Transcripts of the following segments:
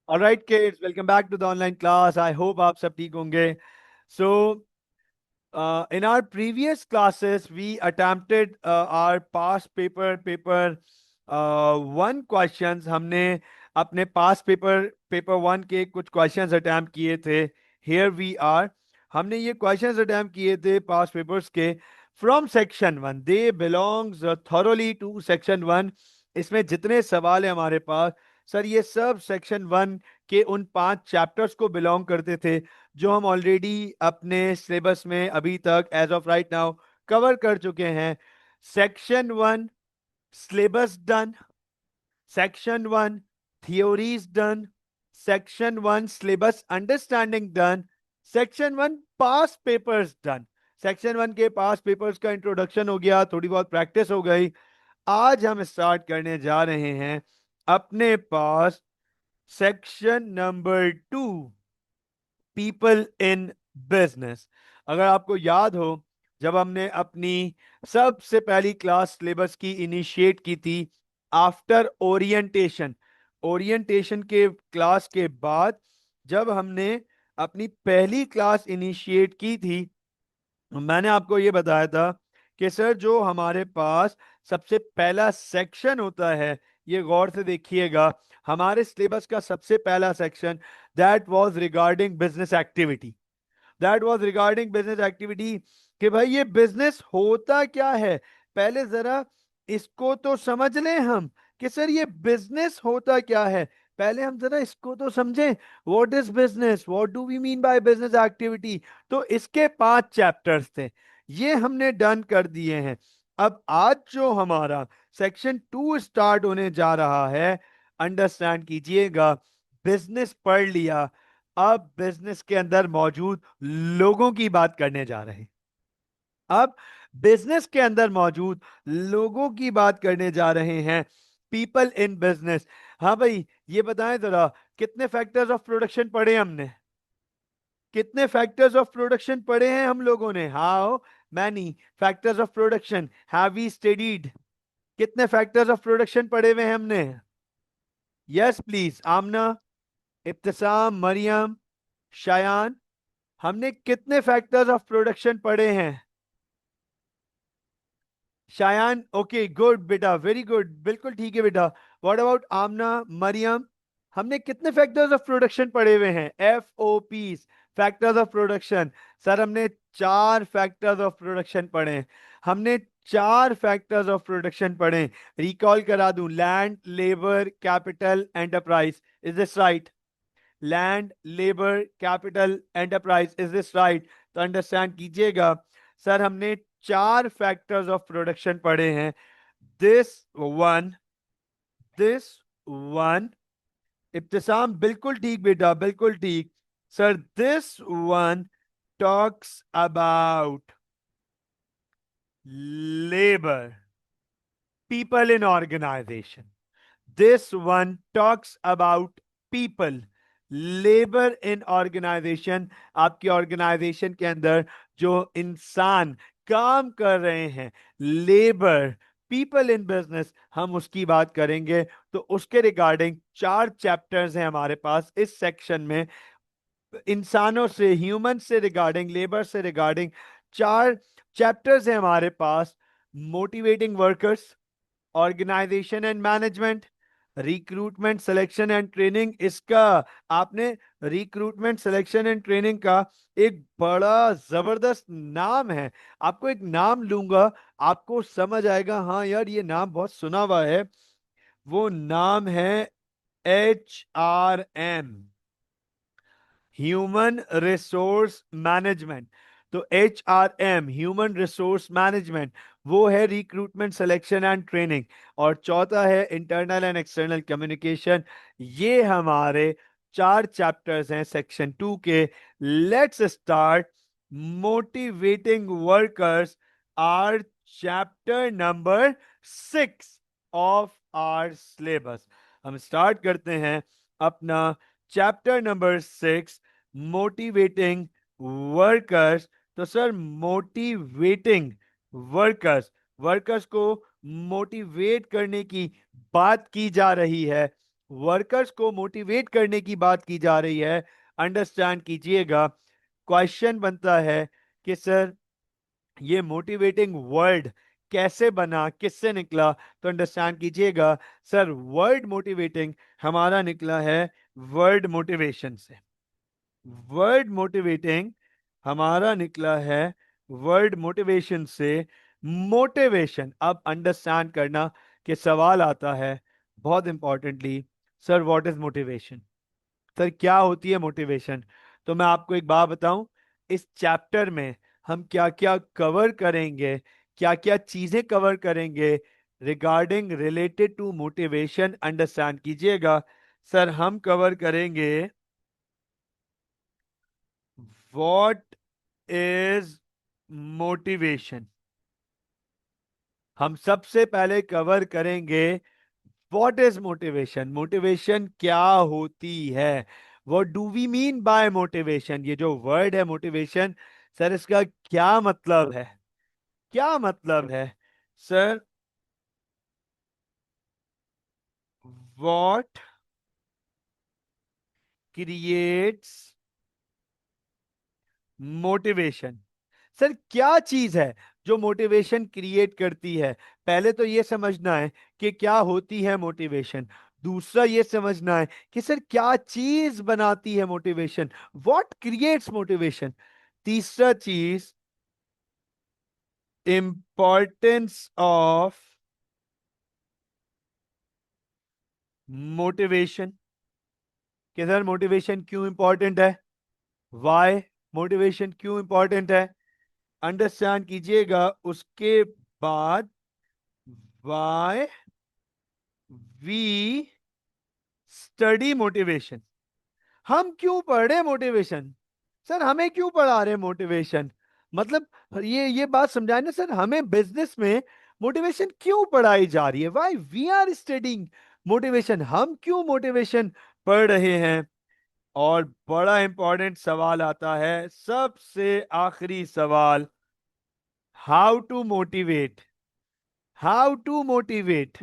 Alright kids, welcome back to the online class. I hope आप सब ठीक होंगे. So, in our previous classes, we attempted our past paper one questions. हमने अपने past paper one के कुछ questions attempt किए थे. Here we are. हमने ये questions attempt किए थे past papers के from section one. They belongs thoroughly to section one. इसमें जितने सवाल है हमारे पास, सर ये सब सेक्शन वन के उन 5 चैप्टर्स को बिलोंग करते थे जो हम ऑलरेडी अपने सिलेबस में अभी तक as of right now cover कर चुके हैं. Section one syllabus done, section one theories done, section one syllabus understanding done, section one past papers done. Section one के पास पेपर्स का इंट्रोडक्शन हो गया, थोड़ी बहुत प्रैक्टिस हो गई. आज हम स्टार्ट करने जा रहे हैं अपने पास section number 2, people in business. अगर आपको याद हो, जब हमने अपनी सबसे पहली क्लास सिलेबस की इनिशिएट की थी आफ्टर ओरिएंटेशन, ओरिएंटेशन के क्लास के बाद जब हमने अपनी पहली क्लास इनिशिएट की थी, मैंने आपको ये बताया था कि सर जो हमारे पास सबसे पहला सेक्शन होता है, ये गौर से देखिएगा, हमारे सिलेबस का सबसे पहला section that was regarding business activity. That was regarding business activity कि भाई ये बिजनेस होता क्या है, पहले जरा इसको तो समझ लें हम कि सर ये बिजनेस होता क्या है. पहले हम जरा इसको तो समझें, what is business, what do we mean by business activity. तो इसके 5 चैप्टर्स थे, ये हमने डन कर दिए हैं. अब आज जो हमारा सेक्शन 2 स्टार्ट होने जा रहा है, अंडरस्टैंड कीजिएगा, बिजनेस पढ़ लिया, अब बिजनेस के अंदर मौजूद लोगों की बात करने जा रहे हैं. अब बिजनेस के अंदर मौजूद लोगों की बात करने जा रहे हैं, पीपल इन बिजनेस. हाँ भाई, ये बताएं जरा, कितने फैक्टर्स ऑफ प्रोडक्शन पढ़े हमने, कितने फैक्टर्स ऑफ प्रोडक्शन पढ़े हैं हम लोगों ने. How many factors of production have we studied. कितने फैक्टर्स ऑफ प्रोडक्शन पढ़े हुए हैं हमने. यस प्लीज, आमना, इब्तिसाम, मरियम, शायान, हमने कितने फैक्टर्स ऑफ प्रोडक्शन पढ़े हैं. शायान, ओके गुड बेटा, वेरी गुड, बिल्कुल ठीक है बेटा. व्हाट अबाउट आमना, मरियम, हमने कितने फैक्टर्स ऑफ प्रोडक्शन पढ़े हुए हैं. FOPs, factors of production. Sir हमने 4 फैक्टर्स ऑफ प्रोडक्शन पढ़े हैं, हमने 4 फैक्टर्स ऑफ प्रोडक्शन पढ़े. रिकॉल करा दूं, land, labour, capital, enterprise. Is this right? Land, labour, capital, enterprise. Is this right? तो अंडरस्टैंड कीजिएगा, सर हमने 4 फैक्टर्स ऑफ प्रोडक्शन पढ़े हैं. This one, this one, Ibtisam बिल्कुल ठीक बेटा, बिल्कुल ठीक. Sir this one talks about labour, people in organisation. This one talks about people, labour in organisation. आपकी ऑर्गेनाइजेशन के अंदर जो इंसान काम कर रहे हैं, लेबर, पीपल इन बिजनेस, हम उसकी बात करेंगे. तो उसके रिगार्डिंग 4 चैप्टर्स हैं हमारे पास इस सेक्शन में. इंसानों से, ह्यूमन से रिगार्डिंग, लेबर से रिगार्डिंग 4 चैप्टर्स हैं हमारे पास. Motivating workers, organisation and management, recruitment selection and training. इसका आपने रिक्रूटमेंट सिलेक्शन एंड ट्रेनिंग का एक बड़ा जबरदस्त नाम है, आपको एक नाम लूंगा, आपको समझ आएगा, हाँ यार ये नाम बहुत सुना हुआ है. वो नाम है HRM, ह्यूमन रिसोर्स मैनेजमेंट. तो HRM, ह्यूमन रिसोर्स मैनेजमेंट, वो है रिक्रूटमेंट सिलेक्शन एंड ट्रेनिंग. और चौथा है इंटरनल एंड एक्सटर्नल कम्युनिकेशन. ये हमारे 4 चैप्टर्स हैं सेक्शन 2 के. Let's start. Motivating workers our chapter number 6 of our syllabus. हम स्टार्ट करते हैं अपना चैप्टर नंबर 6, मोटिवेटिंग वर्कर्स. तो सर मोटिवेटिंग वर्कर्स, वर्कर्स को मोटिवेट करने की बात की जा रही है. वर्कर्स को मोटिवेट करने की बात की जा रही है। अंडरस्टैंड कीजिएगा, क्वेश्चन बनता है कि सर ये मोटिवेटिंग वर्ड कैसे बना, किससे निकला? तो अंडरस्टैंड कीजिएगा सर, वर्ड मोटिवेटिंग हमारा निकला है वर्ड मोटिवेशन से। वर्ड मोटिवेटिंग हमारा निकला है वर्ड मोटिवेशन से। मोटिवेशन, अब अंडरस्टैंड करना कि सवाल आता है बहुत importantly, sir what is motivation? Sir क्या होती है मोटिवेशन? तो मैं आपको एक बात बताऊं, इस चैप्टर में हम क्या क्या कवर करेंगे, क्या क्या चीजें कवर करेंगे regarding related to motivation, understand कीजिएगा। सर हम कवर करेंगे व्हाट इज मोटिवेशन। हम सबसे पहले कवर करेंगे व्हाट इज मोटिवेशन, मोटिवेशन क्या होती है, what do we mean by motivation. ये जो वर्ड है मोटिवेशन, सर इसका क्या मतलब है? क्या मतलब है sir? What creates motivation? Sir क्या चीज है जो मोटिवेशन क्रिएट करती है? पहले तो ये समझना है कि क्या होती है मोटिवेशन। दूसरा ये समझना है कि सर क्या चीज बनाती है मोटिवेशन, व्हाट क्रिएट्स मोटिवेशन। तीसरा चीज, इंपॉर्टेंस ऑफ मोटिवेशन, कि सर मोटिवेशन क्यों इंपॉर्टेंट है, वाई मोटिवेशन क्यों इंपॉर्टेंट है, अंडरस्टैंड कीजिएगा। उसके बाद वाई वी स्टडी मोटिवेशन, हम क्यों पढ़ रहे मोटिवेशन? सर हमें क्यों पढ़ा रहे मोटिवेशन? मतलब ये बात समझाए ना सर, हमें बिजनेस में मोटिवेशन क्यों पढ़ाई जा रही है, why we are studying motivation, हम क्यों मोटिवेशन पढ़ रहे हैं? और बड़ा इंपॉर्टेंट सवाल आता है, सबसे आखिरी सवाल, how to motivate. How to motivate,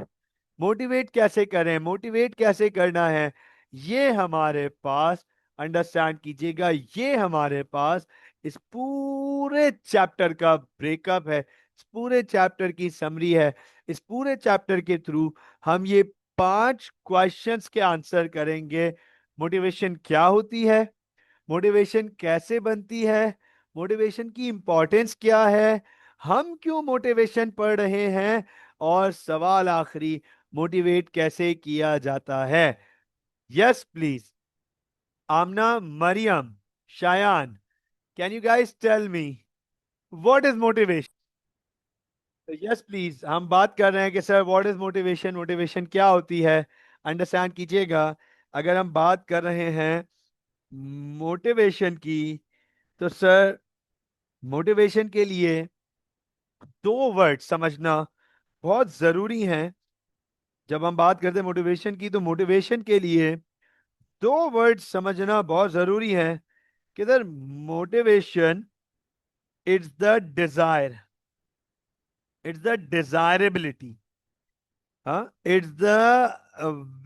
motivate कैसे करें, मोटिवेट कैसे करना है? ये हमारे पास, अंडरस्टैंड कीजिएगा, ये हमारे पास इस पूरे चैप्टर का ब्रेकअप है, इस पूरे चैप्टर की समरी है। इस पूरे चैप्टर के थ्रू हम ये 5 क्वेश्चंस के आंसर करेंगे। मोटिवेशन क्या होती है, मोटिवेशन कैसे बनती है, मोटिवेशन की इंपॉर्टेंस क्या है, हम क्यों मोटिवेशन पढ़ रहे हैं, और सवाल आखिरी, मोटिवेट कैसे किया जाता है। Yes please, Amna, Maryam, Shayan, can you guys tell me what is motivation? Yes please, हम बात कर रहे हैं कि sir what is motivation, motivation क्या होती है। अंडरस्टैंड कीजिएगा, अगर हम बात कर रहे हैं मोटिवेशन की, तो सर मोटिवेशन के लिए 2 वर्ड समझना बहुत जरूरी है। जब हम बात करते हैं मोटिवेशन की, तो मोटिवेशन के लिए 2 वर्ड समझना बहुत जरूरी है। किधर motivation, it's the desire, it's the desirability, हाँ, it's the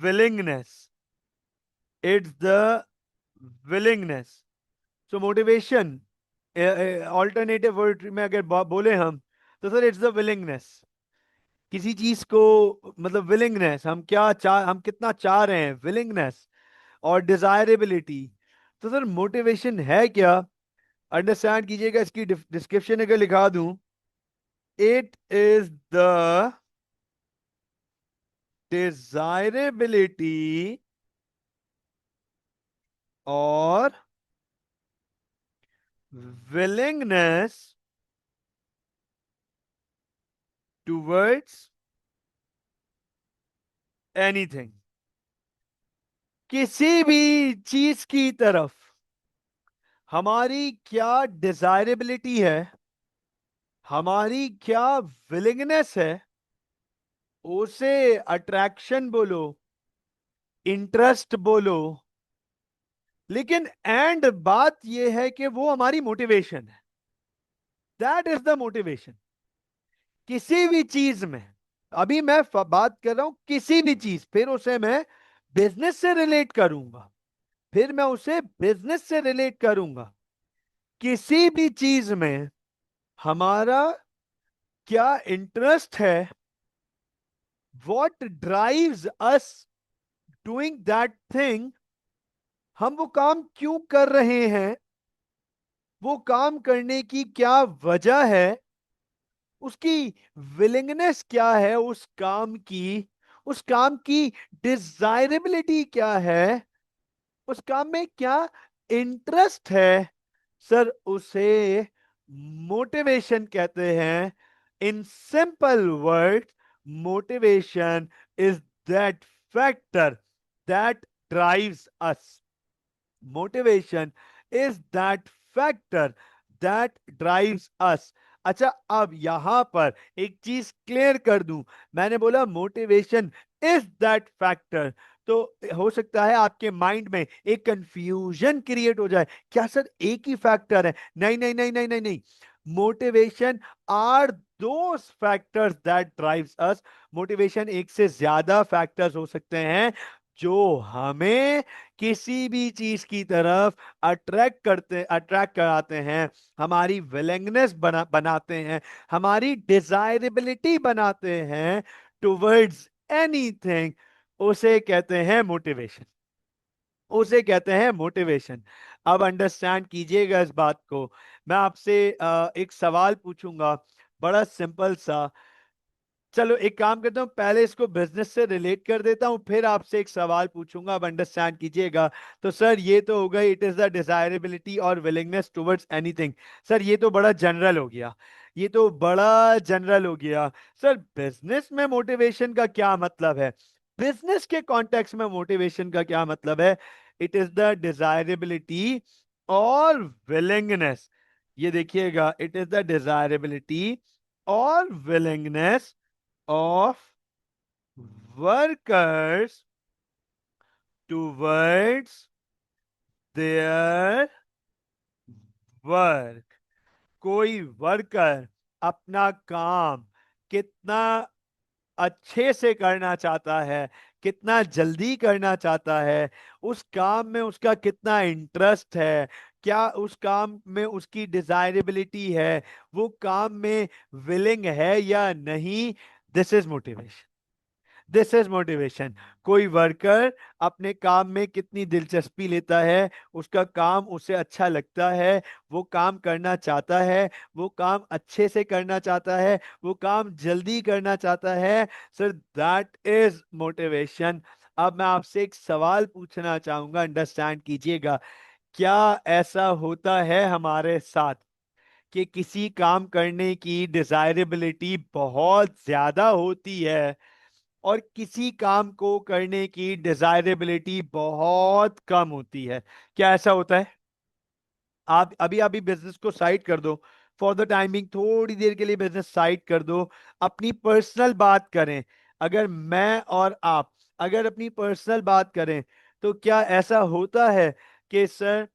willingness, it's the willingness. So motivation alternative word में अगर बोले हम, तो सर इट्स द विलिंगनेस, किसी चीज को, मतलब विलिंगनेस, हम क्या चाह, हम कितना चाह रहे हैं, विलिंगनेस और डिजायरेबिलिटी। तो सर मोटिवेशन है क्या? अंडरस्टैंड कीजिएगा, इसकी डिस्क्रिप्शन अगर लिखा दूं, इट इज द डिजायरेबिलिटी और विलिंगनेस टूवर्ड्स एनीथिंग, किसी भी चीज की तरफ हमारी क्या डिजायरेबिलिटी है, हमारी क्या विलिंगनेस है, उसे अट्रैक्शन बोलो, इंटरेस्ट बोलो, लेकिन एंड बात यह है कि वो हमारी मोटिवेशन है। That is the motivation. किसी भी चीज में, अभी मैं बात कर रहा हूं किसी भी चीज, फिर उसे मैं बिजनेस से रिलेट करूंगा, फिर मैं उसे बिजनेस से रिलेट करूंगा। किसी भी चीज में हमारा क्या इंटरेस्ट है, what drives us doing that thing, हम वो काम क्यों कर रहे हैं, वो काम करने की क्या वजह है, उसकी विलिंगनेस क्या है, उस काम की डिजायरेबिलिटी क्या है, उस काम में क्या इंटरेस्ट है, सर उसे मोटिवेशन कहते हैं। In simple word, motivation is that factor that drives us. Motivation is that factor that drives अस। अच्छा, अब यहां पर एक चीज क्लियर कर दूं। मैंने बोला मोटिवेशन इज दैट फैक्टर, तो हो सकता है आपके माइंड में एक कंफ्यूजन क्रिएट हो जाए, क्या सर एक ही फैक्टर है? नहीं नहीं नहीं नहीं नहीं नहीं, motivation are those factors that drives us. Motivation एक से ज्यादा फैक्टर्स हो सकते हैं जो हमें किसी भी चीज की तरफ अट्रैक्ट कराते हैं, हमारी विलिंगनेस बनाते हैं, हमारी डिजायरेबिलिटी बनाते हैं टुवर्ड्स एनीथिंग। उसे कहते हैं मोटिवेशन, उसे कहते हैं मोटिवेशन। अब अंडरस्टैंड कीजिएगा इस बात को। मैं आपसे एक सवाल पूछूंगा, बड़ा सिंपल सा। चलो एक काम करता हूं, पहले इसको बिजनेस से रिलेट कर देता हूं, फिर आपसे एक सवाल पूछूंगा, अब अंडरस्टैंड कीजिएगा। तो सर ये तो हो गई, इट इज द डिजायरेबिलिटी और विलिंगनेस टुवर्ड्स एनीथिंग। सर ये तो बड़ा जनरल हो गया, ये तो बड़ा जनरल हो गया। सर बिजनेस में मोटिवेशन का क्या मतलब है, बिजनेस के कॉन्टेक्स्ट में मोटिवेशन का क्या मतलब है? इट इज द डिजायरेबिलिटी और विलिंगनेस, ये देखिएगा, इट इज द डिजायरेबिलिटी और willingness of workers towards their work। कोई वर्कर अपना काम कितना अच्छे से करना चाहता है, कितना जल्दी करना चाहता है, उस काम में उसका कितना इंटरेस्ट है, क्या उस काम में उसकी डिजायरेबिलिटी है, वो काम में विलिंग है या नहीं, this is motivation, this is motivation. कोई वर्कर अपने काम में कितनी दिलचस्पी लेता है, उसका काम उसे अच्छा लगता है, वो काम करना चाहता है, वो काम अच्छे से करना चाहता है, वो काम जल्दी करना चाहता है, सर दैट इज मोटिवेशन। अब मैं आपसे एक सवाल पूछना चाहूंगा, अंडरस्टैंड कीजिएगा। क्या ऐसा होता है हमारे साथ कि किसी काम करने की डिजायरेबिलिटी बहुत ज्यादा होती है और किसी काम को करने की डिजायरेबिलिटी बहुत कम होती है? क्या ऐसा होता है? आप अभी अभी बिजनेस को साइड कर दो, फॉर द टाइमिंग थोड़ी देर के लिए बिजनेस साइड कर दो, अपनी पर्सनल बात करें। अगर मैं और आप अगर अपनी पर्सनल बात करें, तो क्या ऐसा होता है कि सर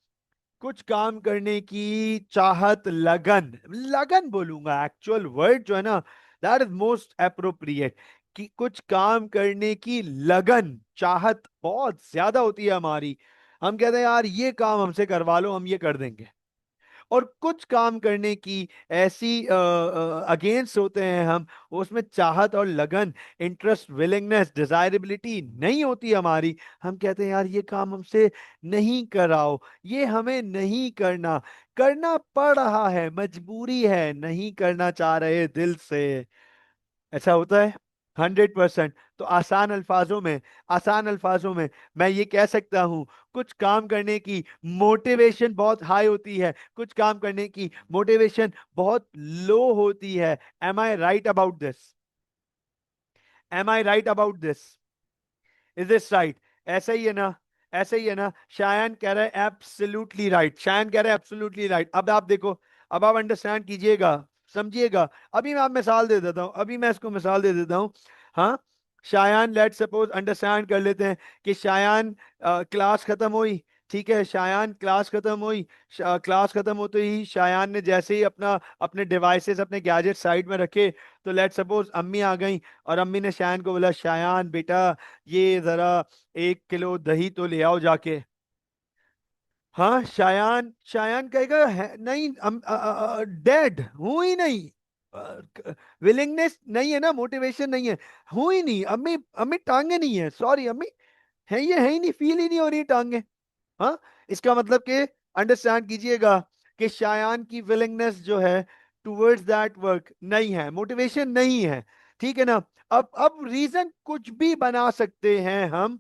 कुछ काम करने की चाहत, लगन, लगन बोलूंगा, एक्चुअल वर्ड जो है ना, दैट इज मोस्ट अप्रोप्रिएट, कि कुछ काम करने की लगन, चाहत बहुत ज्यादा होती है हमारी, हम कहते हैं यार ये काम हमसे करवा लो, हम ये कर देंगे। और कुछ काम करने की ऐसी अगेंस्ट होते हैं हम, उसमें चाहत और लगन, इंटरेस्ट, विलिंगनेस, डिजायरेबिलिटी नहीं होती हमारी, हम कहते हैं यार ये काम हमसे नहीं कराओ, ये हमें नहीं करना, करना पड़ रहा है, मजबूरी है, नहीं करना चाह रहे दिल से। ऐसा होता है 100%। तो आसान अल्फाजों में मैं ये कह सकता हूं, कुछ काम करने की मोटिवेशन बहुत हाई होती है, कुछ काम करने की मोटिवेशन बहुत लो होती है। Am I right about this? Am I right about this? Is this right? ऐसा ही है ना? ऐसा ही है ना? शायन कह रहा है एब्सोल्युटली राइट, शायन कह रहा है एब्सोल्युटली राइट। अब आप देखो, अब आप अंडरस्टैंड कीजिएगा, समझिएगा। अभी मैं आप मिसाल दे देता हूं, अभी मैं इसको मिसाल दे देता हूं। हाँ, शायान लेट सपोज अंडरस्टैंड कर लेते हैं कि शायान क्लास खत्म हुई, ठीक है, शायान क्लास खत्म हुई, क्लास खत्म होते ही शायान ने जैसे ही अपने डिवाइसेस अपने गैजेट साइड में रखे, तो लेट सपोज अम्मी आ गई और अम्मी ने शायान को बोला, शायान बेटा ये जरा 1 किलो दही तो ले आओ जाके। हाँ, शायान शायान कहेगा नहीं, डेड हूं ही नहीं, विलिंगनेस नहीं है ना, मोटिवेशन नहीं है, हूं ही नहीं अम्मी, अम्मी टांगे नहीं है, सॉरी अम्मी, है ही नहीं, फील ही नहीं हो रही टांगे। हाँ, इसका मतलब कि अंडरस्टैंड कीजिएगा कि शायान की विलिंगनेस जो है टुवर्ड्स दैट वर्क नहीं है, मोटिवेशन नहीं है। ठीक है ना। अब रीजन कुछ भी बना सकते हैं हम,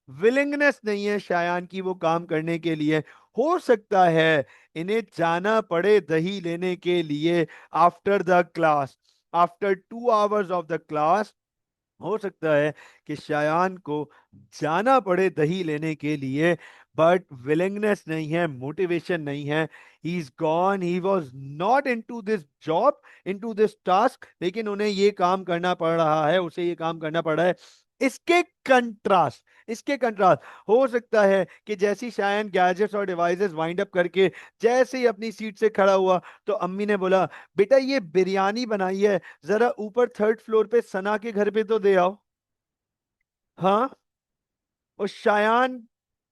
विलिंगनेस नहीं है शायान की वो काम करने के लिए। हो सकता है इन्हें जाना पड़े दही लेने के लिए after the class, after 2 hours of the class. हो सकता है कि शायान को जाना पड़े दही लेने के लिए, बट विलिंगनेस नहीं है, मोटिवेशन नहीं है। He is gone, he was not into this job, into this task, लेकिन उन्हें ये काम करना पड़ रहा है, उसे ये काम करना पड़ रहा है। इसके कंट्रास्ट हो सकता है कि जैसी शायन गैजेट्स और डिवाइसेस वाइंड अप करके जैसे ही अपनी सीट से खड़ा हुआ, तो अम्मी ने बोला, बेटा ये बिरयानी बनाई है, जरा ऊपर 3rd फ्लोर पे सना के घर पे तो दे आओ। हाँ, और शायान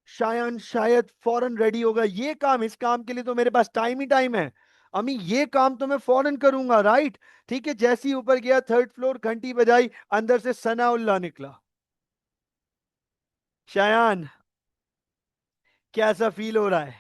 शायान शायद फौरन रेडी होगा, ये काम, इस काम के लिए तो मेरे पास टाइम ही टाइम है, अम्मी ये काम तो मैं फौरन करूंगा, राइट। ठीक है, जैसे ही ऊपर गया 3rd फ्लोर, घंटी बजाई, अंदर से सनाउल्लाह निकला। शायान कैसा फील हो रहा है?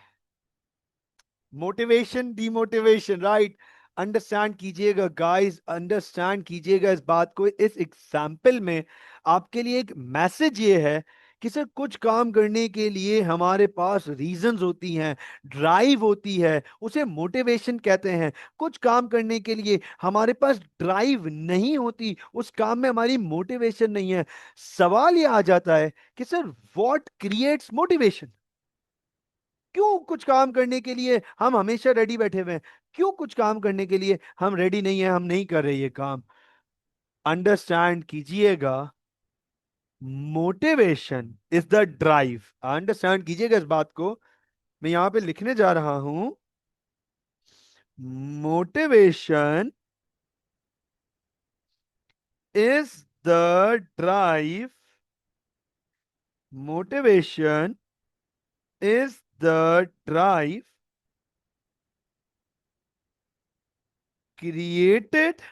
Motivation demotivation, right. अंडरस्टैंड कीजिएगा गाइस, अंडरस्टैंड कीजिएगा इस बात को। इस एग्जाम्पल में आपके लिए एक मैसेज ये है कि सर कुछ काम करने के लिए हमारे पास रीजंस होती हैं, ड्राइव होती है, उसे मोटिवेशन कहते हैं। कुछ काम करने के लिए हमारे पास ड्राइव नहीं होती, उस काम में हमारी मोटिवेशन नहीं है। सवाल ये आ जाता है कि सर व्हाट क्रिएट्स मोटिवेशन? क्यों कुछ काम करने के लिए हम हमेशा रेडी बैठे हुए हैं? क्यों कुछ काम करने के लिए हम रेडी नहीं है, हम नहीं कर रहे ये काम? अंडरस्टैंड कीजिएगा, motivation is the drive. Understand कीजिएगा इस बात को, मैं यहां पे लिखने जा रहा हूं। Motivation is the drive, motivation is the drive created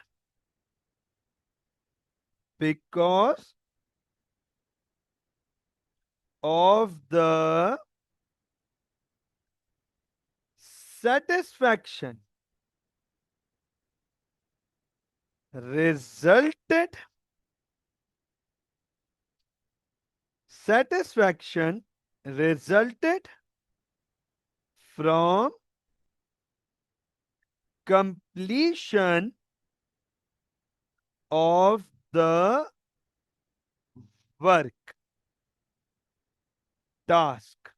because of the satisfaction resulted, satisfaction resulted from completion of the work task।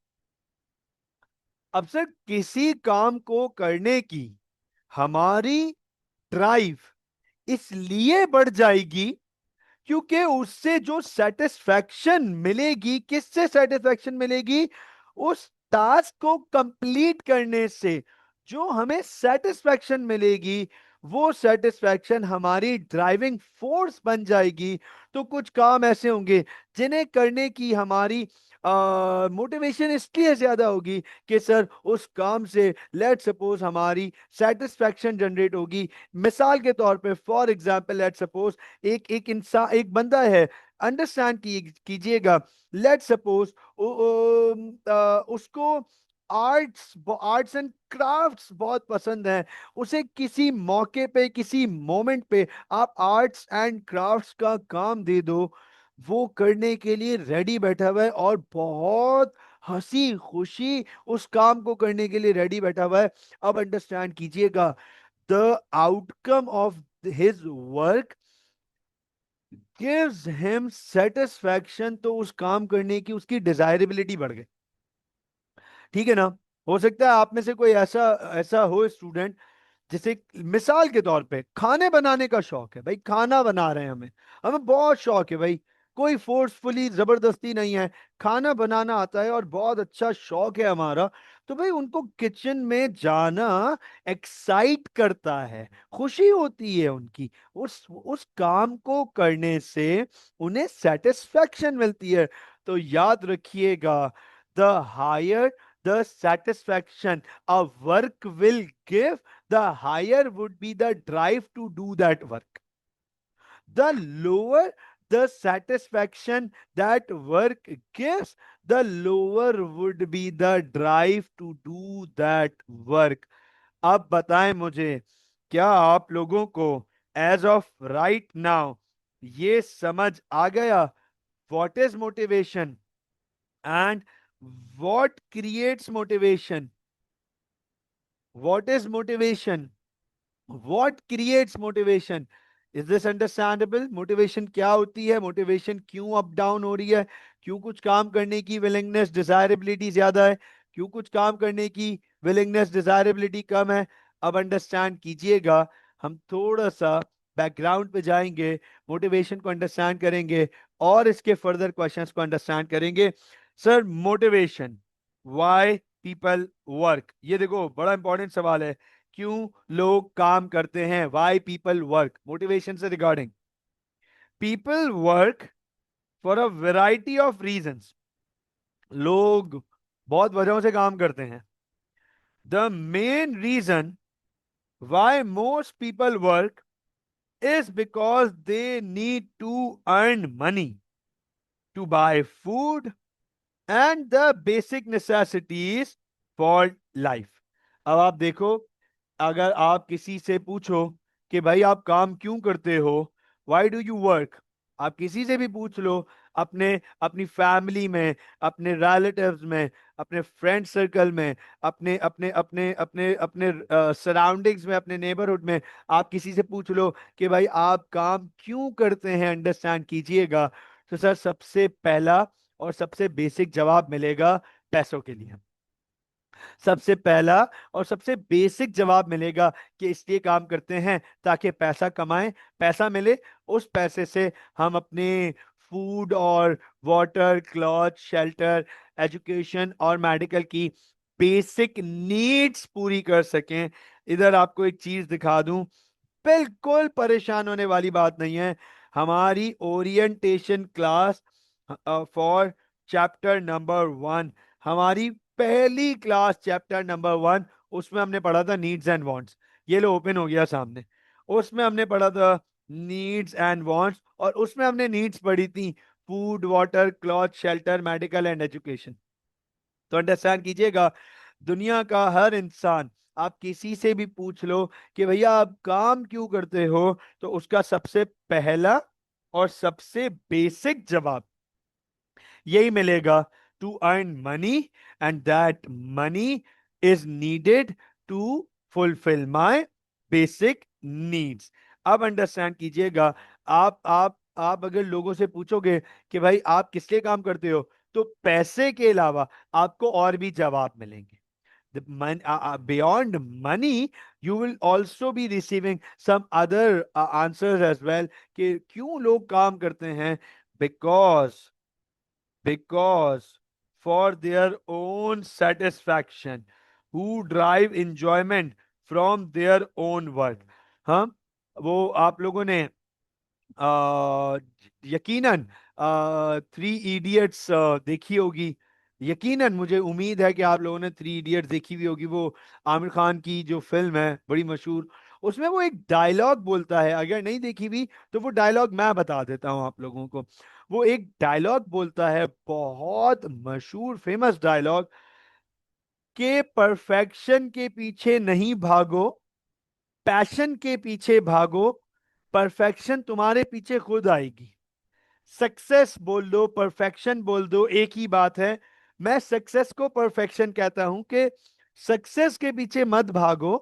अब सर किसी काम को करने की हमारी ड्राइव इसलिए बढ़ जाएगी क्योंकि उससे जो सेटिस्फैक्शन मिलेगी, किससे सेटिस्फैक्शन मिलेगी? उस टास्क को कंप्लीट करने से जो हमें सेटिस्फैक्शन मिलेगी, वो सेटिस्फैक्शन हमारी ड्राइविंग फोर्स बन जाएगी। तो कुछ काम ऐसे होंगे जिन्हें करने की हमारी मोटिवेशन इसलिए ज्यादा होगी कि सर उस काम से लेट सपोज हमारी सेटिस्फैक्शन जनरेट होगी। मिसाल के तौर पे, फॉर एग्जांपल लेट सपोज एक एक इंसान, एक बंदा है, अंडरस्टैंड कीजिएगा, लेट सपोज उसको आर्ट्स आर्ट्स एंड क्राफ्ट्स बहुत पसंद है। उसे किसी मौके पे, किसी मोमेंट पे आप आर्ट्स एंड क्राफ्ट्स का काम दे दो, वो करने के लिए रेडी बैठा हुआ है और बहुत हंसी खुशी उस काम को करने के लिए रेडी बैठा हुआ है। अब अंडरस्टैंड कीजिएगा, the outcome of his work gives him satisfaction, तो उस काम करने की उसकी डिजायरेबिलिटी बढ़ गई। ठीक है ना। हो सकता है आप में से कोई ऐसा ऐसा हो स्टूडेंट जिसे मिसाल के तौर पे खाने बनाने का शौक है, भाई खाना बना रहे हैं, हमें हमें बहुत शौक है भाई, कोई फोर्सफुली जबरदस्ती नहीं है, खाना बनाना आता है और बहुत अच्छा शौक है हमारा, तो भाई उनको किचन में जाना एक्साइट करता है, खुशी होती है उनकी, उस काम को करने से उन्हें सेटिस्फैक्शन मिलती है। तो याद रखिएगा, the higher the satisfaction a work will give, the higher would be the drive to do that work. The lower the satisfaction that work gives, the lower would be the drive to do that work. अब बताएं मुझे, क्या आप लोगों को as of right now ये समझ आ गया what is motivation and what creates motivation? What is motivation? What creates motivation? Is this understandable? Motivation क्या होती है? मोटिवेशन क्यों अप डाउन हो रही है? क्यों कुछ काम करने की विलिंगनेस डिजायरेबिलिटी ज्यादा है? क्यों कुछ काम करने की विलिंगनेस डिजायरेबिलिटी कम है? अब अंडरस्टैंड कीजिएगा, हम थोड़ा सा बैकग्राउंड पे जाएंगे, मोटिवेशन को अंडरस्टैंड करेंगे और इसके फर्दर क्वेश्चंस को अंडरस्टैंड करेंगे। Sir, motivation, why people work, ये देखो बड़ा इंपॉर्टेंट सवाल है। क्यों लोग काम करते हैं? वाई पीपल वर्क, मोटिवेशन से regarding. People work for a variety of reasons. लोग बहुत वजहों से काम करते हैं। The main reason why most people work is because they need to earn money to buy food and the basic necessities for life. अब आप देखो, अगर आप किसी से पूछो कि भाई आप काम क्यों करते हो, वाई डू यू वर्क, आप किसी से भी पूछ लो, अपने अपनी फैमिली में, अपने रिलेटिव्स में, अपने फ्रेंड सर्कल में, अपने अपने अपने अपने अपने सराउंडिंग्स में, अपने नेबरहुड में, आप किसी से पूछ लो कि भाई आप काम क्यों करते हैं, अंडरस्टैंड कीजिएगा, तो सर सबसे पहला और सबसे बेसिक जवाब मिलेगा पैसों के लिए। सबसे पहला और सबसे बेसिक जवाब मिलेगा कि इसलिए काम करते हैं ताकि पैसा कमाएं, पैसा मिले, उस पैसे से हम अपने फूड और वाटर, क्लॉथ, शेल्टर, एजुकेशन और मेडिकल की बेसिक नीड्स पूरी कर सकें। इधर आपको एक चीज दिखा दूं, बिल्कुल परेशान होने वाली बात नहीं है। हमारी orientation class for chapter number 1, हमारी पहली क्लास चैप्टर नंबर 1, उसमें हमने पढ़ा था नीड्स एंड वांट्स। ये लो ओपन हो गया सामने। उसमें हमने पढ़ा था नीड्स एंड वांट्स, और उसमें हमने नीड्स पढ़ी थी food, water, cloth, shelter, medical and education. तो अंडरस्टैंड कीजिएगा, दुनिया का हर इंसान, आप किसी से भी पूछ लो कि भैया आप काम क्यों करते हो, तो उसका सबसे पहला और सबसे बेसिक जवाब यही मिलेगा, to earn money and that money is needed to fulfil my basic needs. अब अंडरस्टैंड कीजिएगा, आप अगर लोगों से पूछोगे कि भाई आप किस लिए काम करते हो, तो पैसे के अलावा आपको और भी जवाब मिलेंगे। Beyond money, you will also be receiving some other answers as well, कि क्यों लोग काम करते हैं? Because for their own satisfaction, who drive enjoyment from their own work। हाँ, वो आप लोगों ने आ, यकीनन 3 इडियट्स देखी होगी। यकीनन मुझे उम्मीद है कि आप लोगों ने 3 इडियट्स देखी हुई होगी, वो आमिर खान की जो फिल्म है बड़ी मशहूर। उसमें वो एक डायलॉग बोलता है, अगर नहीं देखी भी तो वो डायलॉग मैं बता देता हूं आप लोगों को। वो एक डायलॉग बोलता है, बहुत मशहूर फेमस डायलॉग, के परफेक्शन के पीछे नहीं भागो, पैशन के पीछे भागो, परफेक्शन तुम्हारे पीछे खुद आएगी। सक्सेस बोल दो, परफेक्शन बोल दो, एक ही बात है। मैं सक्सेस को परफेक्शन कहता हूं कि सक्सेस के पीछे मत भागो,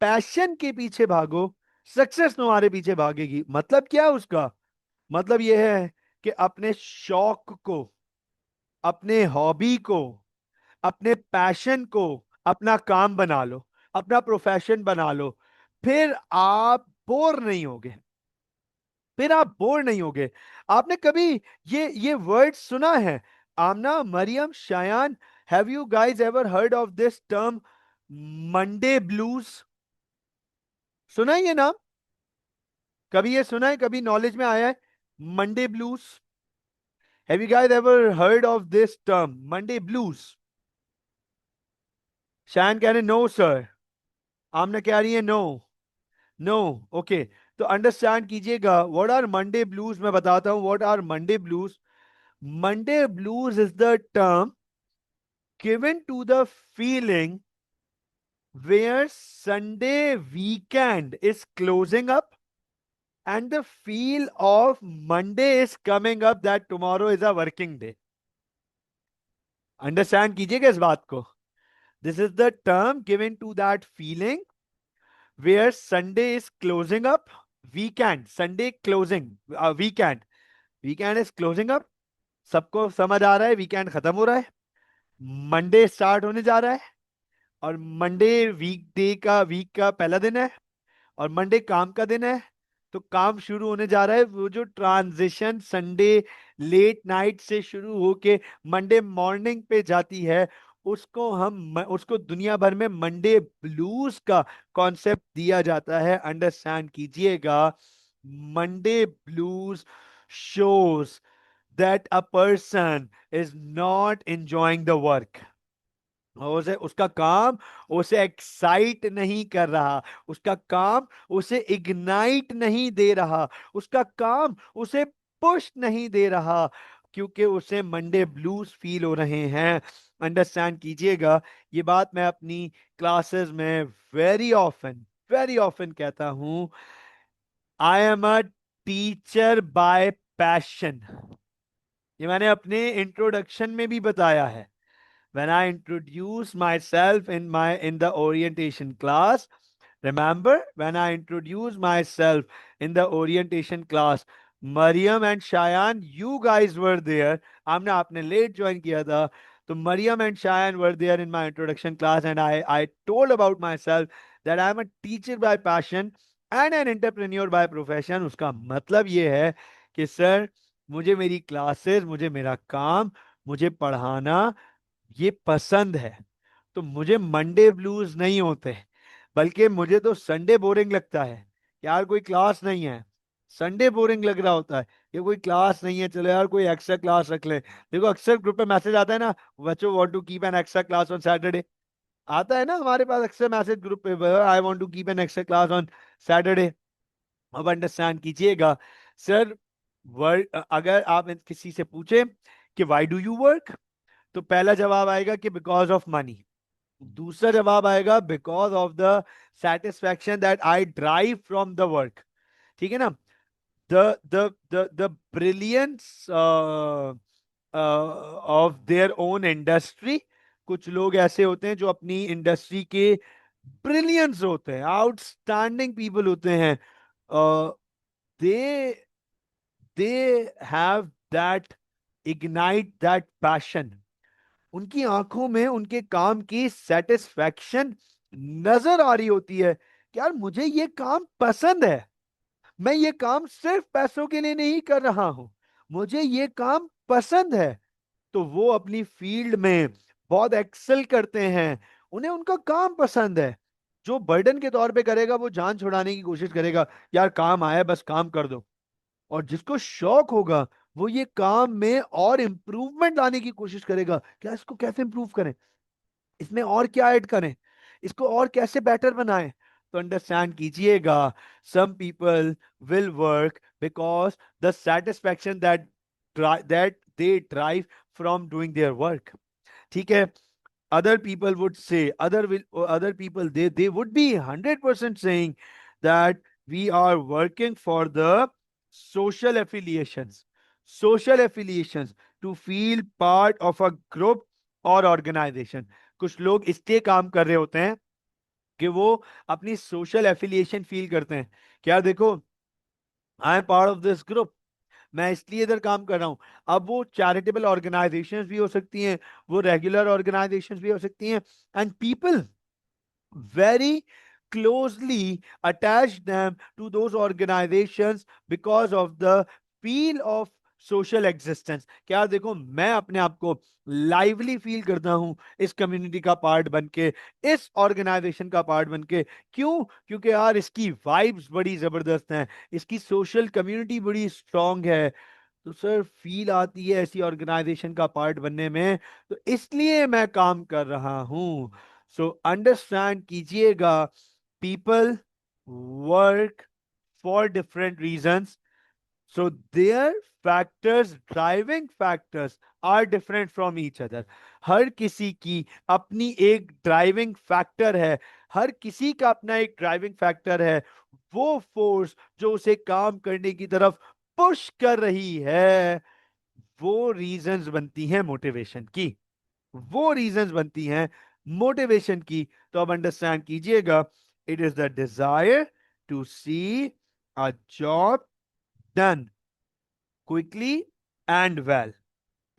पैशन के पीछे भागो, सक्सेस तुम्हारे पीछे भागेगी। मतलब क्या उसका? मतलब यह है कि अपने शौक को, अपने हॉबी को, अपने पैशन को अपना काम बना लो, अपना प्रोफेशन बना लो, फिर आप बोर नहीं होगे। फिर आप बोर नहीं होगे। आपने कभी ये वर्ड सुना है? Aamna, Maryam, Shayan, have you guys ever heard of this term Monday blues? सुना है ये नाम? कभी ये सुना है, कभी नॉलेज में आया है Monday blues? Have you guys ever heard of this term Monday blues? Shayan कह रहे नो सर, आमना कह रही है नो। No, okay. तो अंडरस्टैंड कीजिएगा व्हाट आर मंडे ब्लूज। मैं बताता हूं what are Monday blues. Monday blues is the term given to the feeling where Sunday weekend is closing up and the feel of Monday is coming up that tomorrow is a working day. Understand कीजिएगा इस बात को. This is the term given to that feeling where Sunday is closing up. Weekend, Sunday closing, weekend. Weekend is closing up. सबको समझ आ रहा है weekend खत्म हो रहा है, मंडे स्टार्ट होने जा रहा है, और मंडे वीक का पहला दिन है, और मंडे काम का दिन है। तो काम शुरू होने जा रहा है, वो जो ट्रांजिशन संडे लेट नाइट से शुरू होके मंडे मॉर्निंग पे जाती है, उसको दुनिया भर में मंडे ब्लूज का कॉन्सेप्ट दिया जाता है। अंडरस्टैंड कीजिएगा, Monday blues shows that a person is not enjoying the work. उसका काम उसे एक्साइट नहीं कर रहा, उसका काम उसे इग्नाइट नहीं दे रहा, उसका काम उसे पुश नहीं दे रहा, क्योंकि उसे मंडे ब्लूज फील हो रहे हैं। अंडरस्टैंड कीजिएगा, ये बात मैं अपनी क्लासेस में वेरी ऑफन कहता हूं। I am a teacher bye passion. ये मैंने अपने इंट्रोडक्शन में भी बताया है। When I introduce myself in the orientation class, remember when I introduced myself in the orientation class, Mariam and Shayan, you guys were there. हमने आपने late join किया था, तो Mariam and Shayan were there in my introduction class, and I told about myself that I am a teacher by passion and an entrepreneur by profession. उसका मतलब ये है कि सर, मुझे मेरी क्लासेस, मुझे मेरा काम, मुझे पढ़ाना ये पसंद है। तो मुझे मंडे ब्लूज नहीं होते, बल्कि मुझे तो संडे बोरिंग लगता है। यार कोई क्लास नहीं है, संडे बोरिंग लग रहा होता है, ये कोई क्लास नहीं है, चलो यार कोई एक्स्ट्रा क्लास रख ले। देखो अक्सर ग्रुप पे मैसेज आता है ना, बच्चों want to keep an extra class on Saturday. आता है ना हमारे पास अक्सर मैसेज ग्रुप पे, I want to keep an extra class on Saturday. अब अंडरस्टैंड कीजिएगा सर, वर्क अगर आप किसी से पूछे कि व्हाई डू यू वर्क, तो पहला जवाब आएगा कि बिकॉज ऑफ मनी। दूसरा जवाब आएगा because of the satisfaction that I drive from the work. ठीक है ना? The brilliance of their own industry. कुछ लोग ऐसे होते हैं जो अपनी इंडस्ट्री के ब्रिलियंस होते हैं, आउटस्टैंडिंग पीपल होते हैं। They they have that ignite that passion. उनकी आंखों में उनके काम की सेटिस्फैक्शन नजर आ रही होती है कि यार मुझे ये काम पसंद है, मैं ये काम सिर्फ पैसों के लिए नहीं कर रहा हूं, मुझे ये काम पसंद है। तो वो अपनी फील्ड में बहुत एक्सेल करते हैं, उन्हें उनका काम पसंद है। जो बर्डन के तौर पे करेगा वो जान छुड़ाने की कोशिश करेगा, यार काम आया बस काम कर दो। और जिसको शौक होगा वो ये काम में और इंप्रूवमेंट लाने की कोशिश करेगा, क्या इसको कैसे इंप्रूव करें, इसमें और क्या ऐड करें, इसको और कैसे बेटर बनाएं। तो अंडरस्टैंड कीजिएगा, some people will work because the satisfaction that they drive from doing their work. ठीक है? other people would say, other people, they would be 100% saying that we are working for the social affiliations to feel part of a group और organisation. कुछ लोग इसलिए काम कर रहे होते हैं कि वो अपनी सोशल एफिलिएशन फील करते हैं कि यार देखो, I am part of this group, मैं इसलिए इधर काम कर रहा हूं। अब वो चैरिटेबल ऑर्गेनाइजेशंस भी हो सकती हैं, वो रेगुलर ऑर्गेनाइजेशंस भी हो सकती हैं, and people very closely attach them to those organizations because of the feel of social existence. क्या देखो, मैं अपने आप को लाइवली फील करता हूं इस कम्युनिटी का पार्ट बन के, इस ऑर्गेनाइजेशन का पार्ट बन के। क्यों? क्योंकि यार इसकी वाइब्स बड़ी जबरदस्त हैं, इसकी सोशल कम्युनिटी बड़ी स्ट्रांग है। तो सर फील आती है ऐसी ऑर्गेनाइजेशन का पार्ट बनने में, तो इसलिए मैं काम कर रहा हूं। सो अंडरस्टैंड कीजिएगा, people work for different reasons, so their factors, driving factors are different from each other. हर किसी की अपनी एक ड्राइविंग फैक्टर है, हर किसी का अपना एक ड्राइविंग फैक्टर है। वो फोर्स जो उसे काम करने की तरफ पुश कर रही है, वो रीजंस बनती हैं मोटिवेशन की, वो रीजंस बनती हैं मोटिवेशन की। तो अब अंडरस्टैंड कीजिएगा, it is the desire to see a job done quickly and well.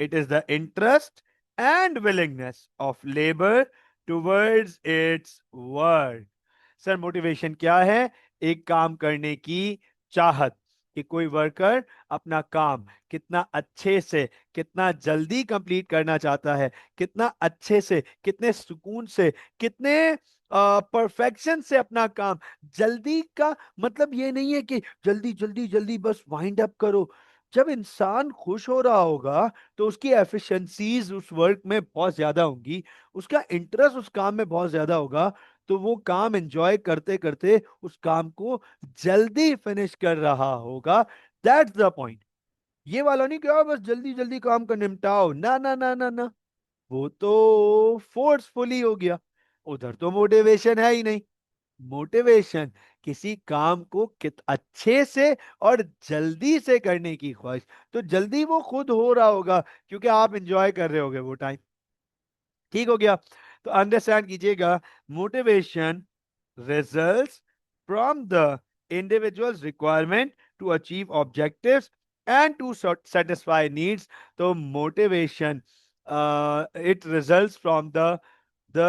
It is the interest and willingness of labor towards its work. Sir motivation क्या है? एक काम करने की चाहत, कि कोई वर्कर अपना काम कितना अच्छे से, कितना जल्दी कंप्लीट करना चाहता है, कितना अच्छे से, कितने सुकून से, कितने परफेक्शन से अपना काम जल्दी का मतलब ये नहीं है कि जल्दी जल्दी जल्दी बस वाइंड अप करो। जब इंसान खुश हो रहा होगा तो उसकी एफिशिएंसीज उस वर्क में बहुत ज्यादा होंगी, उसका इंटरेस्ट उस काम में बहुत ज्यादा होगा, तो वो काम एंजॉय करते करते उस काम को जल्दी फिनिश कर रहा होगा। That's the point. ये वाला नहीं कि बस जल्दी जल्दी काम कर निपटाओ, ना ना ना ना ना, वो तो फोर्सफुली हो गया, उधर तो मोटिवेशन है ही नहीं। मोटिवेशन किसी काम को कित अच्छे से और जल्दी से करने की ख्वाहिश, तो जल्दी वो खुद हो रहा होगा क्योंकि आप एंजॉय कर रहे होगे वो टाइम। ठीक हो गया? तो अंडरस्टैंड कीजिएगा, motivation results from the individual's requirement to achieve objectives and to satisfy needs. तो motivation, it results from the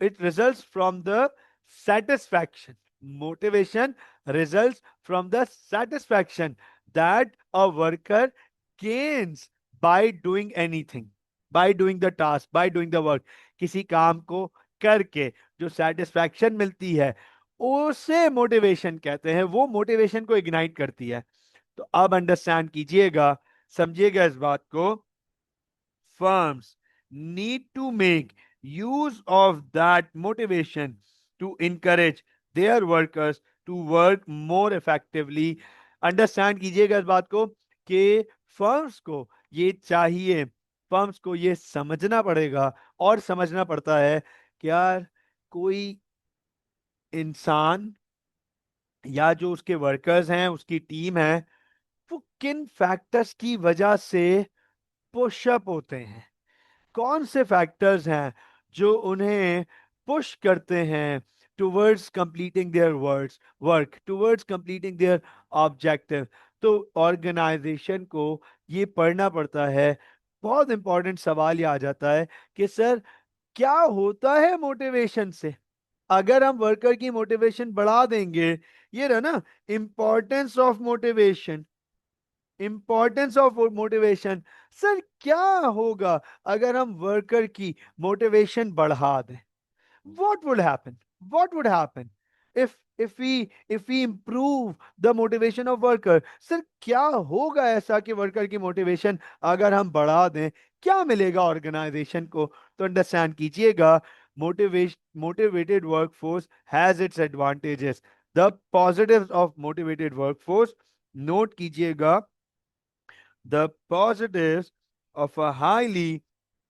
it results from the satisfaction. Motivation results from the satisfaction that a worker gains by doing anything, by doing the task, by doing the work. किसी काम को करके जो satisfaction मिलती है, उसे motivation कहते हैं, वो मोटिवेशन को इग्नाइट करती है। तो अब अंडरस्टैंड कीजिएगा, समझिएगा इस बात को, firms need to make use of that motivation to encourage their workers to work more effectively. Understand कीजिएगा इस बात को कि फर्म्स को ये चाहिए, फर्म्स को ये समझना पड़ेगा और समझना पड़ता है कि यार कोई इंसान या जो उसके वर्कर्स हैं, उसकी टीम है, वो किन फैक्टर्स की वजह से पुशअप होते हैं, कौन से फैक्टर्स हैं जो उन्हें पुश करते हैं towards completing their words work, towards completing there objective. तो ऑर्गेनाइजेशन को ये पढ़ना पड़ता है। बहुत इंपॉर्टेंट सवाल ये आ जाता है कि सर क्या होता है मोटिवेशन से? अगर हम वर्कर की मोटिवेशन बढ़ा देंगे, ये रहा ना importance of motivation, importance of motivation. Sir क्या होगा अगर हम वर्कर की मोटिवेशन बढ़ा दें? what would happen what would happen if we improve the motivation of worker? Sir क्या होगा ऐसा कि वर्कर की मोटिवेशन अगर हम बढ़ा दें, क्या मिलेगा ऑर्गेनाइजेशन को? तो अंडरस्टैंड कीजिएगा, motivated workforce has its advantages. The positives of motivated workforce, note कीजिएगा, the positives of a highly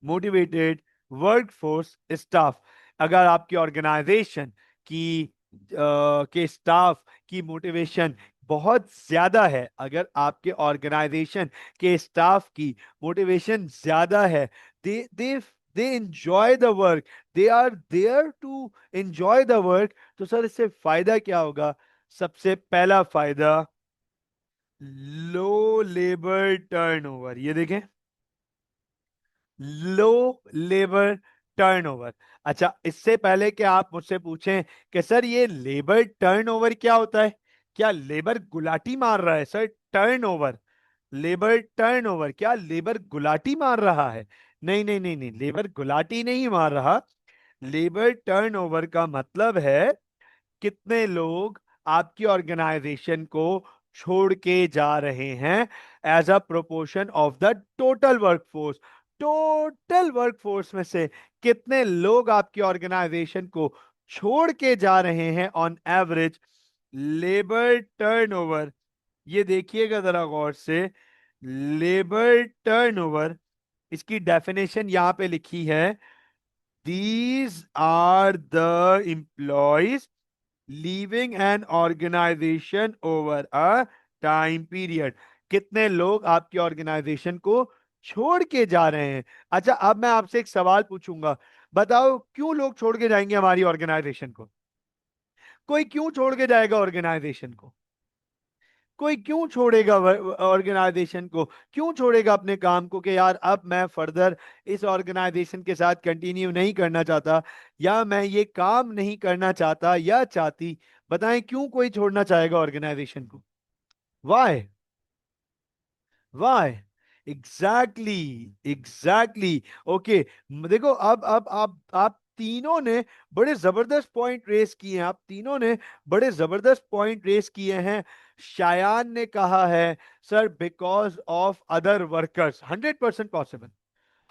motivated workforce staff. अगर आपकी ऑर्गेनाइजेशन की के स्टाफ की मोटिवेशन बहुत ज्यादा है, अगर आपके ऑर्गेनाइजेशन के स्टाफ की मोटिवेशन ज्यादा है, they they they enjoy the work, they are there to enjoy the work, तो सर इससे फायदा क्या होगा? सबसे पहला फायदा, लो लेबर टर्नओवर। ये देखें, लो लेबर टर्नओवर। अच्छा, इससे पहले कि आप मुझसे पूछें कि सर ये लेबर टर्नओवर क्या होता है, क्या लेबर गुलाटी मार रहा है? सर टर्नओवर, लेबर टर्नओवर, क्या लेबर गुलाटी मार रहा है? नहीं नहीं नहीं नहीं, लेबर गुलाटी नहीं मार रहा। लेबर टर्नओवर का मतलब है कितने लोग आपकी ऑर्गेनाइजेशन को छोड़ के जा रहे हैं as a proportion of the total workforce. Total workforce में से कितने लोग आपकी ऑर्गेनाइजेशन को छोड़ के जा रहे हैं ऑन एवरेज, लेबर टर्नओवर। ये देखिएगा जरा गौर से, लेबर टर्नओवर, इसकी डेफिनेशन यहां पे लिखी है, these are the employees leaving an organisation over a time period. कितने लोग आपकी ऑर्गेनाइजेशन को छोड़ के जा रहे हैं। अच्छा, अब मैं आपसे एक सवाल पूछूंगा, बताओ क्यों लोग छोड़ के जाएंगे हमारी ऑर्गेनाइजेशन को? कोई क्यों छोड़ के जाएगा ऑर्गेनाइजेशन को? कोई क्यों छोड़ेगा ऑर्गेनाइजेशन को? क्यों छोड़ेगा अपने काम को कि यार अब मैं फर्दर इस ऑर्गेनाइजेशन के साथ कंटिन्यू नहीं करना चाहता, या मैं ये काम नहीं करना चाहता या चाहती? बताएं क्यों कोई छोड़ना चाहेगा ऑर्गेनाइजेशन को? Why? Why? Exactly, exactly. Okay, देखो अब आप तीनों ने बड़े जबरदस्त पॉइंट रेस किए हैं, आप तीनों ने बड़े जबरदस्त पॉइंट रेस किए हैं। शायान ने कहा है sir because of other workers, 100% possible,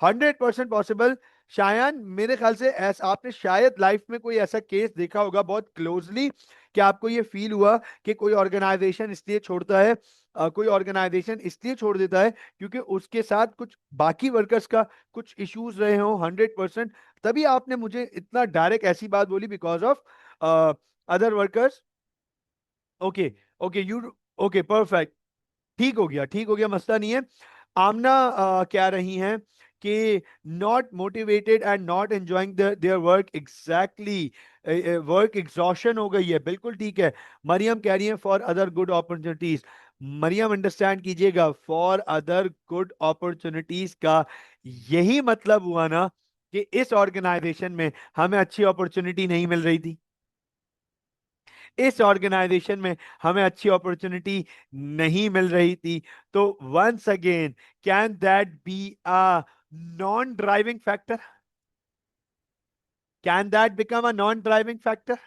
100% possible. शायद मेरे ख्याल से ऐसा आपने शायद लाइफ में कोई ऐसा केस देखा होगा बहुत क्लोजली कि आपको ये फील हुआ कि कोई ऑर्गेनाइजेशन इसलिए छोड़ता है, कोई ऑर्गेनाइजेशन इसलिए छोड़ देता है क्योंकि उसके साथ कुछ बाकी वर्कर्स का कुछ इश्यूज रहे हों। 100%, तभी आपने मुझे इतना डायरेक्ट ऐसी बात बोली, because of other workers. Okay, okay you, okay perfect, ठीक हो गया, ठीक हो गया, मसला नहीं है। आमना कह रही हैं कि not motivated and not enjoying their work, exactly, work exhaustion हो गई है, बिल्कुल ठीक है। मरियम कह रही है for other good opportunities. Maryam understand कीजिएगा, फॉर अदर गुड अपॉर्चुनिटीज का यही मतलब हुआ ना कि इस ऑर्गेनाइजेशन में हमें अच्छी अपॉर्चुनिटी नहीं मिल रही थी, इस ऑर्गेनाइजेशन में हमें अच्छी अपॉर्चुनिटी नहीं मिल रही थी। तो once again, can that be a non driving factor? Can that become a non driving factor?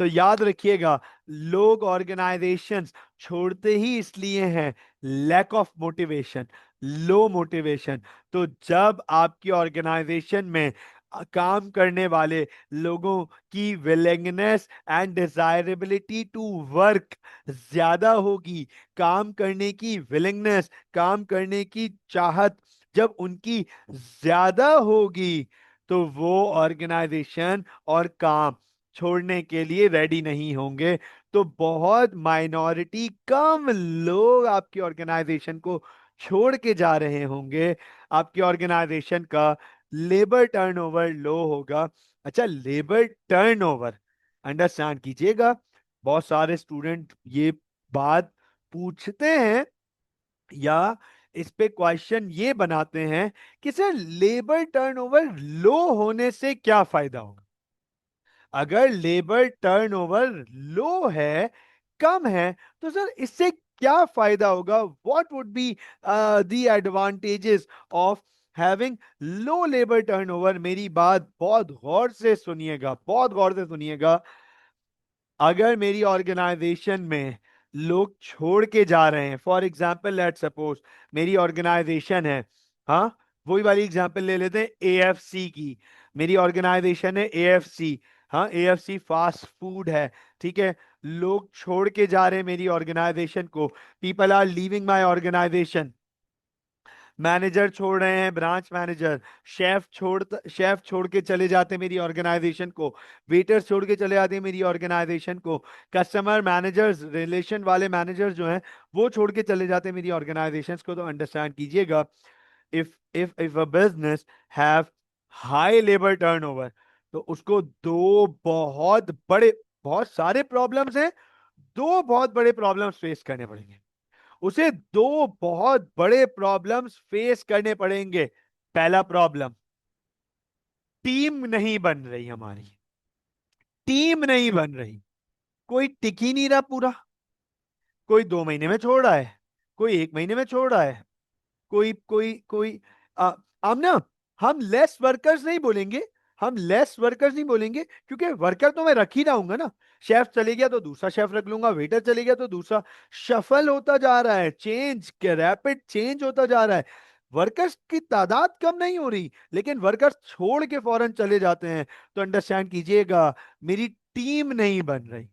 तो याद रखिएगा, लोग ऑर्गेनाइजेशंस छोड़ते ही इसलिए हैं lack of motivation, low motivation. तो जब आपकी ऑर्गेनाइजेशन में काम करने वाले लोगों की willingness and desirability to work ज्यादा होगी, काम करने की विलिंगनेस, काम करने की चाहत जब उनकी ज्यादा होगी, तो वो ऑर्गेनाइजेशन और काम छोड़ने के लिए रेडी नहीं होंगे। तो बहुत माइनॉरिटी, कम लोग आपकी ऑर्गेनाइजेशन को छोड़ के जा रहे होंगे, आपकी ऑर्गेनाइजेशन का लेबर टर्नओवर लो होगा। अच्छा, लेबर टर्नओवर अंडरस्टैंड कीजिएगा, बहुत सारे स्टूडेंट ये बात पूछते हैं या इस पे क्वेश्चन ये बनाते हैं कि सर लेबर टर्नओवर लो होने से क्या फायदा होगा? अगर लेबर टर्नओवर लो है, कम है, तो सर इससे क्या फायदा होगा? What would be the advantages of having low labour turnover? मेरी बात बहुत गौर से सुनिएगा, बहुत गौर से सुनिएगा। अगर मेरी ऑर्गेनाइजेशन में लोग छोड़ के जा रहे हैं, फॉर एग्जाम्पल लेट सपोज मेरी ऑर्गेनाइजेशन है, हाँ, वही वाली एग्जाम्पल ले लेते हैं एएफसी की। मेरी ऑर्गेनाइजेशन है एएफसी, हाँ, एएफसी फास्ट फूड है, ठीक है। लोग छोड़ के जा रहे हैं मेरी ऑर्गेनाइजेशन को, people are leaving my organisation. Manager छोड़ रहे हैं, ब्रांच मैनेजर, शेफ छोड़ के चले जाते हैं मेरी ऑर्गेनाइजेशन को, वेटर्स छोड़ के चले जाते हैं मेरी ऑर्गेनाइजेशन को, कस्टमर मैनेजर्स, रिलेशन वाले मैनेजर्स जो हैं वो छोड़ के चले जाते हैं मेरी ऑर्गेनाइजेशन को। तो अंडरस्टैंड कीजिएगा, if a business have high labour turnover, तो उसको दो बहुत बड़े, बहुत सारे प्रॉब्लम्स हैं, दो बहुत बड़े प्रॉब्लम्स फेस करने पड़ेंगे उसे, दो बहुत बड़े प्रॉब्लम्स फेस करने पड़ेंगे। पहला प्रॉब्लम, टीम नहीं बन रही हमारी, टीम नहीं बन रही, कोई टिक ही नहीं रहा पूरा, कोई 2 महीने में छोड़ रहा है, कोई 1 महीने में छोड़ रहा है, कोई कोई कोई हम ना, हम लेस वर्कर्स नहीं बोलेंगे, हम लेस वर्कर्स नहीं बोलेंगे, क्योंकि वर्कर तो मैं रख ही रहूंगा ना। शेफ चले गया तो दूसरा शेफ रख लूंगा, वेटर चले गया तो दूसरा। शफल होता जा रहा है, चेंज, रैपिड चेंज होता जा रहा है। वर्कर्स की तादाद कम नहीं हो रही, लेकिन वर्कर्स छोड़ के फौरन चले जाते हैं। तो अंडरस्टैंड कीजिएगा, मेरी टीम नहीं बन रही।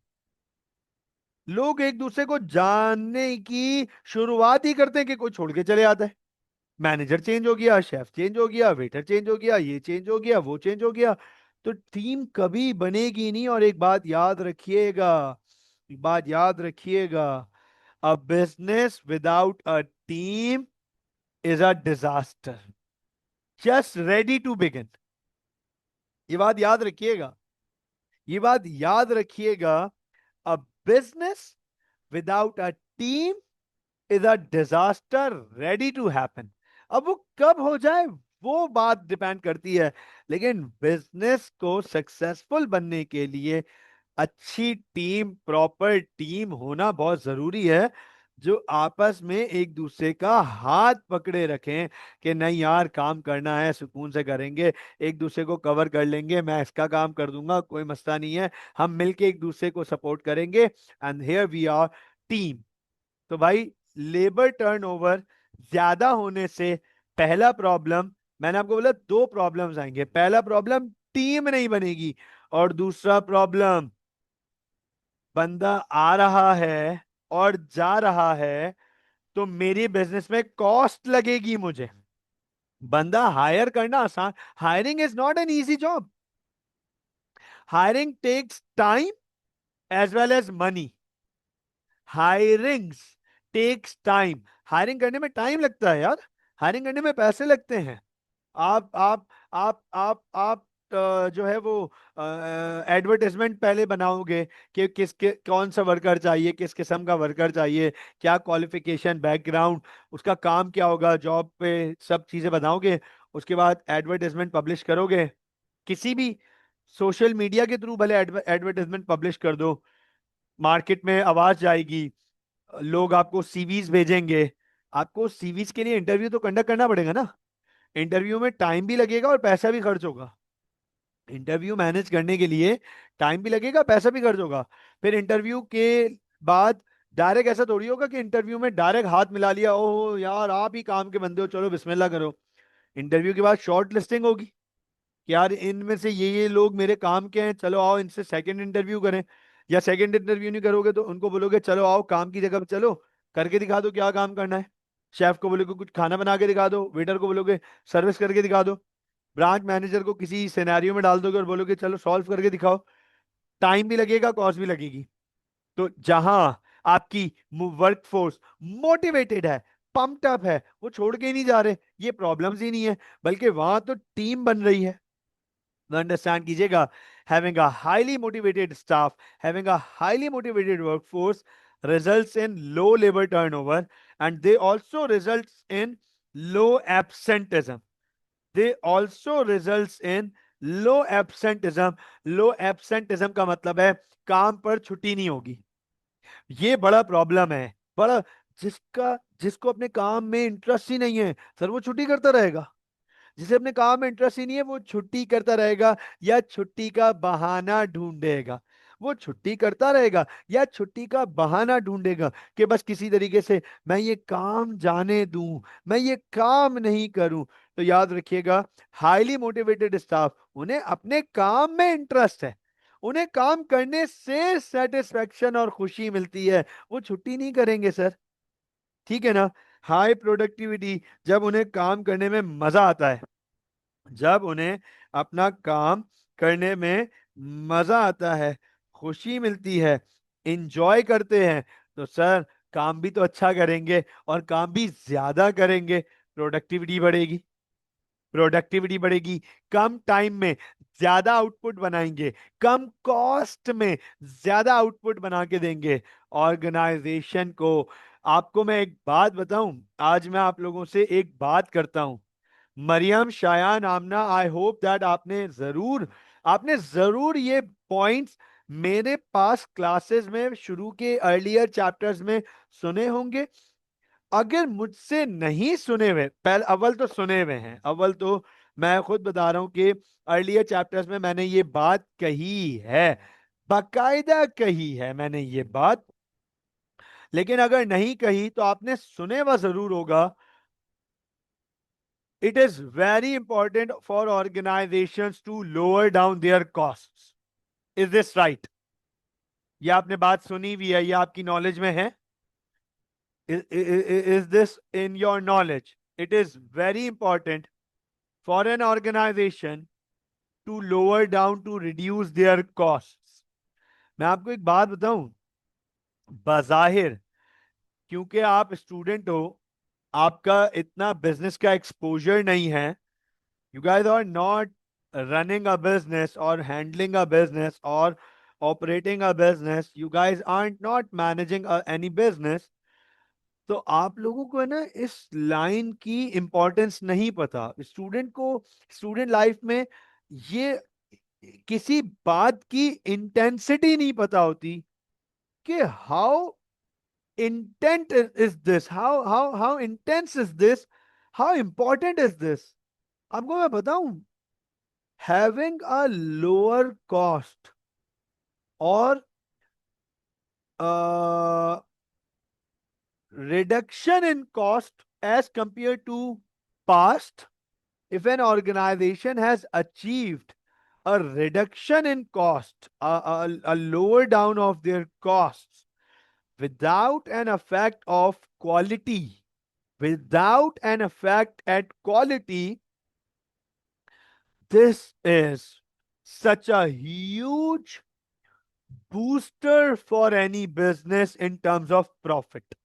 लोग एक दूसरे को जानने की शुरुआत ही करते हैं कि कोई छोड़ के चले आता है। मैनेजर चेंज हो गया, शेफ चेंज हो गया, वेटर चेंज हो गया, ये चेंज हो गया, वो चेंज हो गया। तो टीम कभी बनेगी नहीं। और एक बात याद रखिएगा, एक बात याद रखिएगा, a business without a team is a disaster, just ready to begin. ये बात याद रखिएगा, ये बात याद रखिएगा। A business without a team is a disaster ready to happen. अब वो कब हो जाए वो बात डिपेंड करती है, लेकिन बिजनेस को सक्सेसफुल बनने के लिए अच्छी टीम, प्रॉपर टीम होना बहुत जरूरी है, जो आपस में एक दूसरे का हाथ पकड़े रखें कि नहीं यार काम करना है, सुकून से करेंगे, एक दूसरे को कवर कर लेंगे, मैं इसका काम कर दूंगा, कोई मसला नहीं है, हम मिलके एक दूसरे को सपोर्ट करेंगे, and here we are, team. तो भाई, लेबर टर्नओवर ज्यादा होने से पहला प्रॉब्लम, मैंने आपको बोला 2 प्रॉब्लम्स आएंगे। पहला प्रॉब्लम, टीम नहीं बनेगी, और दूसरा प्रॉब्लम, बंदा आ रहा है और जा रहा है तो मेरी बिजनेस में कॉस्ट लगेगी मुझे। बंदा हायर करना आसान, hiring is not an easy job. Hiring takes time as well as money. Hirings takes time, hiring करने में टाइम लगता है यार, हायरिंग करने में पैसे लगते हैं। आप जो है वो एडवर्टाइजमेंट पहले बनाओगे कि किसके कौन सा वर्कर चाहिए, किस किस्म का वर्कर चाहिए, क्या क्वालिफिकेशन, बैकग्राउंड, उसका काम क्या होगा जॉब पे, सब चीजें बनाओगे। उसके बाद एडवर्टाइजमेंट पब्लिश करोगे, किसी भी सोशल मीडिया के थ्रू भले एडवर्टाइजमेंट पब्लिश कर दो, मार्केट में आवाज जाएगी, लोग आपको सीवीज भेजेंगे। आपको सीवीज के लिए इंटरव्यू तो कंडक्ट करना पड़ेगा ना, इंटरव्यू में टाइम भी लगेगा और पैसा भी खर्च होगा। इंटरव्यू मैनेज करने के लिए टाइम भी लगेगा, पैसा भी खर्च होगा। फिर इंटरव्यू के बाद डायरेक्ट ऐसा थोड़ी होगा कि इंटरव्यू में डायरेक्ट हाथ मिला लिया, ओह यार आप ही काम के बंदे हो, चलो बिस्मिल्लाह करो। इंटरव्यू के बाद शॉर्ट लिस्टिंग होगी कि यार इनमें से ये लोग मेरे काम के हैं, चलो आओ इनसे सेकंड इंटरव्यू करें। या सेकंड इंटरव्यू नहीं करोगे तो उनको बोलोगे चलो आओ काम की जगह पे चलो, करके दिखा दो क्या काम करना है। शेफ को बोलोगे कुछ खाना बना के दिखा दो, वेटर को बोलोगे सर्विस करके दिखा दो, ब्रांच मैनेजर को किसी सिनेरियो में डाल दोगे और बोलोगे चलो सॉल्व करके दिखाओ। टाइम भी लगेगा, कॉस्ट भी लगेगी। तो जहां आपकी वर्कफोर्स मोटिवेटेड है, पंप्ड अप है, वो छोड़ के ही नहीं जा रहे, ये प्रॉब्लम्स ही नहीं है, बल्कि वहां तो टीम बन रही है। अंडरस्टैंड कीजिएगा, having a highly motivated staff, having a highly motivated workforce results in low labor turnover, and they also results in low absenteeism. They also results in low absenteeism. Low absenteeism का मतलब है काम पर छुट्टी नहीं होगी। ये बड़ा प्रॉब्लम है, बड़ा। जिसको अपने काम में इंटरेस्ट ही नहीं है सर, वो छुट्टी करता रहेगा। जिसे अपने काम में इंटरेस्ट ही नहीं है वो छुट्टी करता रहेगा, या छुट्टी का बहाना ढूंढेगा। वो छुट्टी करता रहेगा या छुट्टी का बहाना ढूंढेगा कि बस किसी तरीके से मैं ये काम जाने दूं, मैं ये काम नहीं करूं। तो याद रखिएगा, हाईली मोटिवेटेड स्टाफ, उन्हें अपने काम में इंटरेस्ट है, उन्हें काम करने से सेटिस्फेक्शन और खुशी मिलती है, वो छुट्टी नहीं करेंगे सर। ठीक है ना। हाई प्रोडक्टिविटी, जब उन्हें काम करने में मजा आता है, जब उन्हें अपना काम करने में मजा आता है, खुशी मिलती है, इंजॉय करते हैं, तो सर काम भी तो अच्छा करेंगे और काम भी ज्यादा करेंगे, प्रोडक्टिविटी बढ़ेगी। प्रोडक्टिविटी बढ़ेगी, कम टाइम में ज्यादा आउटपुट बनाएंगे, कम कॉस्ट में ज्यादा आउटपुट बना के देंगे ऑर्गेनाइजेशन को। आपको मैं एक बात बताऊं, आज मैं आप लोगों से एक बात करता हूं। मरियम, शायान, आमना, आई होप दैट आपने जरूर ये पॉइंट्स मेरे पास क्लासेस में शुरू के अर्लियर चैप्टर्स में सुने होंगे। अगर मुझसे नहीं सुने हुए, पहले अव्वल तो सुने हुए हैं, अव्वल तो मैं खुद बता रहा हूं कि अर्लियर चैप्टर्स में मैंने ये बात कही है, बाकायदा कही है मैंने ये बात। लेकिन अगर नहीं कही तो आपने सुने हुआ जरूर होगा। It is very important for organisations to lower down their costs. Is this right? ये आपने बात सुनी हुई है, ये आपकी नॉलेज में है? Is this in your knowledge? It is very important for an organization to lower down, to reduce their costs. मैं आपको एक बात बताऊं, बज़ाहिर क्योंकि आप स्टूडेंट हो, आपका इतना बिजनेस का एक्सपोजर नहीं है, you guys are not running a business or handling a business or operating a business, you guys aren't not managing any business, तो आप लोगों को है ना इस लाइन की इंपॉर्टेंस नहीं पता। स्टूडेंट को स्टूडेंट लाइफ में ये किसी बात की इंटेंसिटी नहीं पता होती कि how intent is this, how how how intense is this, how important is this. आपको मैं बताऊं, हैविंग अ लोअर कॉस्ट और reduction in cost as compared to past, if an organization has achieved a reduction in cost, a lower down of their costs without an effect of quality, without an effect at quality, this is such a huge booster for any business in terms of profit.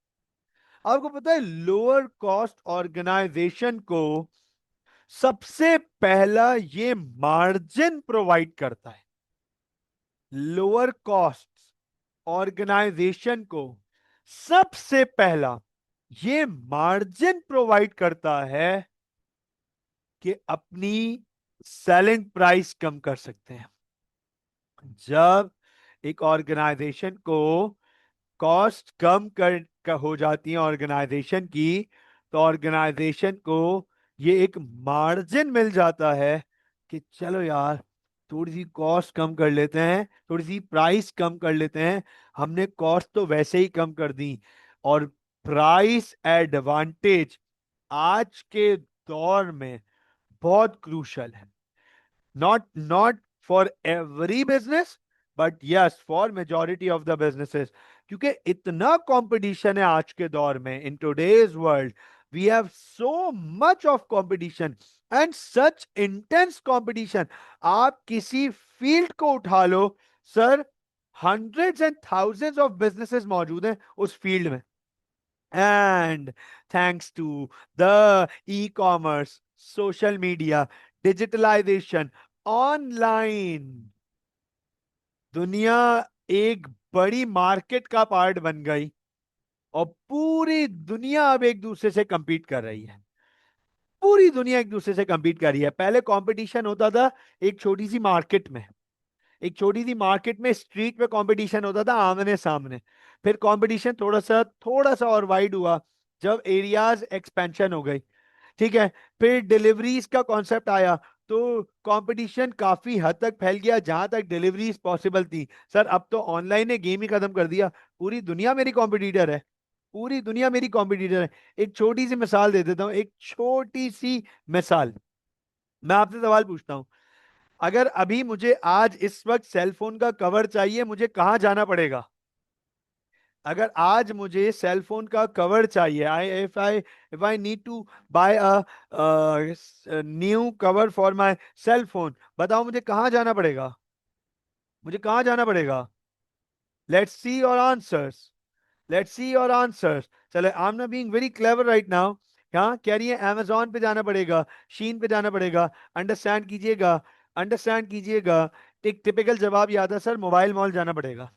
आपको पता है lower cost organisation को सबसे पहला ये margin provide करता है। Lower cost organisation को सबसे पहला ये मार्जिन प्रोवाइड करता है कि अपनी सेलिंग प्राइस कम कर सकते हैं। जब एक ऑर्गेनाइजेशन को कॉस्ट कम हो जाती है ऑर्गेनाइजेशन की, तो ऑर्गेनाइजेशन को ये एक मार्जिन मिल जाता है कि चलो यार थोड़ी सी कॉस्ट कम कर लेते हैं, थोड़ी सी प्राइस कम कर लेते हैं। हमने कॉस्ट तो वैसे ही कम कर दी, और प्राइस एडवांटेज आज के दौर में बहुत क्रूशल है। not for every business, but yes for majority of the businesses, क्योंकि इतना कंपटीशन है आज के दौर में। In today's world we have so much of competition and such intense competition. आप किसी फील्ड को उठा लो sir, hundreds and thousands of businesses मौजूद हैं उस फील्ड में। And thanks to the e-commerce, social media, digitalization, online, दुनिया एक बड़ी मार्केट का पार्ट बन गई और पूरी दुनिया अब एक दूसरे से compete कर रही है। पूरी दुनिया एक दूसरे से compete कर रही है। पहले कंपटीशन होता था एक छोटी सी मार्केट में, एक छोटी सी मार्केट में स्ट्रीट पे कंपटीशन होता था आमने सामने। फिर कंपटीशन थोड़ा सा और वाइड हुआ जब एरियाज एक्सपेंशन हो गई, ठीक है। फिर डिलीवरीज का कॉन्सेप्ट आया तो कंपटीशन काफी हद तक फैल गया जहां तक डिलीवरीज पॉसिबल थी। सर अब तो ऑनलाइन ने गेम ही खत्म कर दिया, पूरी दुनिया मेरी कॉम्पिटिटर है, पूरी दुनिया मेरी कॉम्पिटिटर है। एक छोटी सी मिसाल दे देता हूँ, एक छोटी सी मिसाल। मैं आपसे सवाल पूछता हूँ, अगर अभी मुझे आज इस वक्त सेल फोन का कवर चाहिए, मुझे कहां जाना पड़ेगा? अगर आज मुझे सेल फोन का कवर चाहिए, I need to buy a new cover for my cell phone, बताओ मुझे कहां जाना पड़ेगा? मुझे कहां जाना पड़ेगा? Let's see your answers, let's see your answers. चले, I am not being very clever right now. हाँ कह रही है अमेजोन पे जाना पड़ेगा, शीन पे जाना पड़ेगा। अंडरस्टैंड कीजिएगा, अंडरस्टैंड कीजिएगा। एक टिपिकल जवाब याद है सर, मोबाइल मॉल जाना पड़ेगा।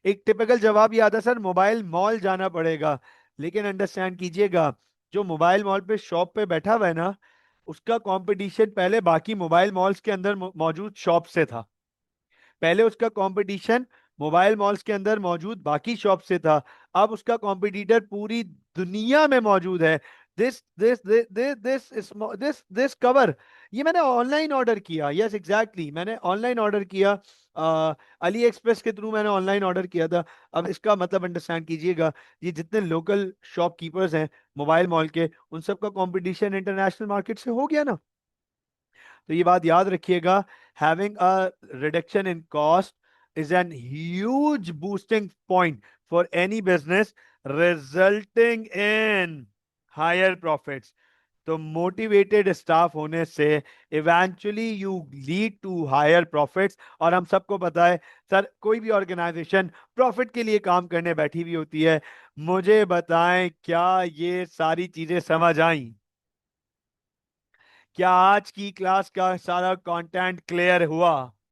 एक टिपिकल जवाब याद है सर, मोबाइल मॉल जाना पड़ेगा। लेकिन अंडरस्टैंड कीजिएगा, जो मोबाइल मॉल पे शॉप पे बैठा हुआ है ना, उसका कंपटीशन पहले बाकी मोबाइल मॉल्स के अंदर मौजूद शॉप से था। पहले उसका कंपटीशन मोबाइल मॉल्स के अंदर मौजूद बाकी शॉप से था। अब उसका कॉम्पिटिटर पूरी दुनिया में मौजूद है। This this this this cover, ये मैंने ऑनलाइन ऑर्डर किया। यस एग्जैक्टली, मैंने ऑनलाइन ऑर्डर किया, अली एक्सप्रेस के थ्रू मैंने ऑनलाइन ऑर्डर किया था। अब इसका मतलब अंडरस्टैंड कीजिएगा, ये जितने लोकल शॉपकीपर्स हैं मोबाइल मॉल के, उन सब का कंपटीशन इंटरनेशनल मार्केट से हो गया ना। तो ये बात याद रखिएगा, having a reduction in cost is an huge boosting point for any business, resulting in higher profits. तो मोटिवेटेड स्टाफ होने से eventually you lead to higher profits. और हम सबको पता है सर, कोई भी ऑर्गेनाइजेशन प्रॉफिट के लिए काम करने बैठी हुई होती है। मुझे बताएं, क्या ये सारी चीजें समझ आई? क्या आज की क्लास का सारा कंटेंट क्लियर हुआ?